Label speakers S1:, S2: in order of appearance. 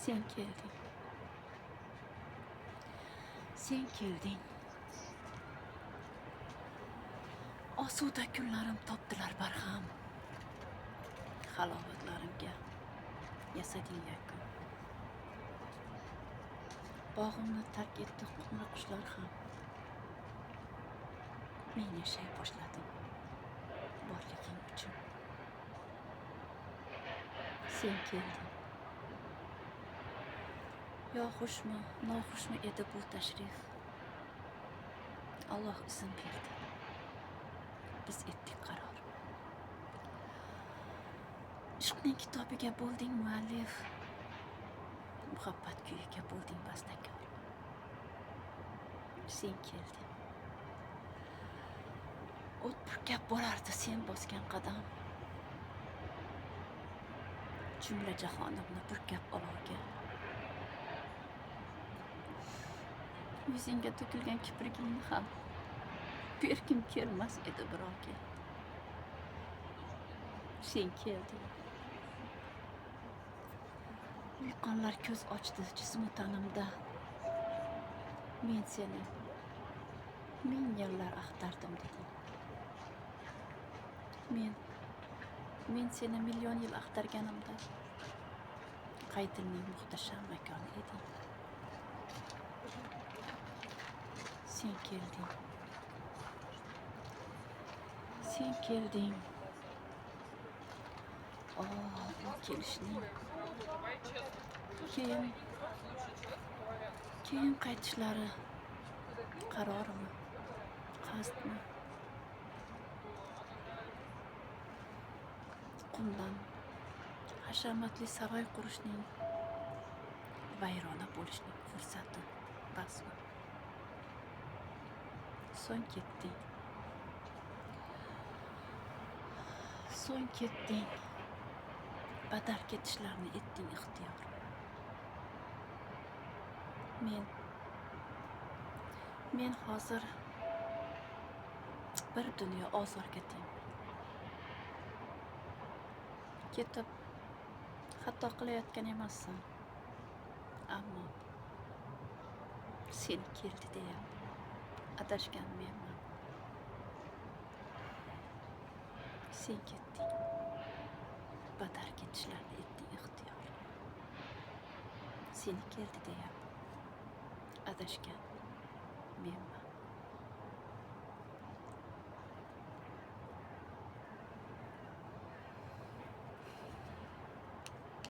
S1: Sen kelding. Sen kelding. Osuda kunlarim topdilar barham. Halovatlarimga yasading yakun. Bog'imni tark etdi qumli qushlar ham. Men yashay boshladim borliging uchun. Sen kelding. Yo xushmi, noxushmi edi bu tashrif. Alloh izn berdi. Biz etdik qaror. Ishqning kitobiga bo'lding muallif. Muhabbat kuyiga bo'lding bastakor. Sen kelding. O't purkab borardi sen bosgan qadam. Jumla jahonimni purkab olovga. Yuzingga to'kilgan kiprigingni ham bergim kelmas edi birovga. Sen kelding. Vulqonlar ko'z ochdi jismu tanimda. Men seni ming yillar axtardim dedim. Men seni million yil axtarganimda qaydilning muhtasham makoni eding. Sen kelding. Sen kelding. O kelishning keyin qaytishlari qarormi, qasdmi? Qumdan hashamatli saroy qurishning, vayrona bo'lishning fursati basmi? So'ng ketding. So'ng ketding. Badar ketishlarni etding ixtiyor. Men hozir bir dunyo ozorga teng. Ketib xato qilayotgan emassan. Ammo sen keldi deya adashgan menman. Sen ketding. Badar ketishlarni etding ixtiyor. Seni keldi deya adashgan menman.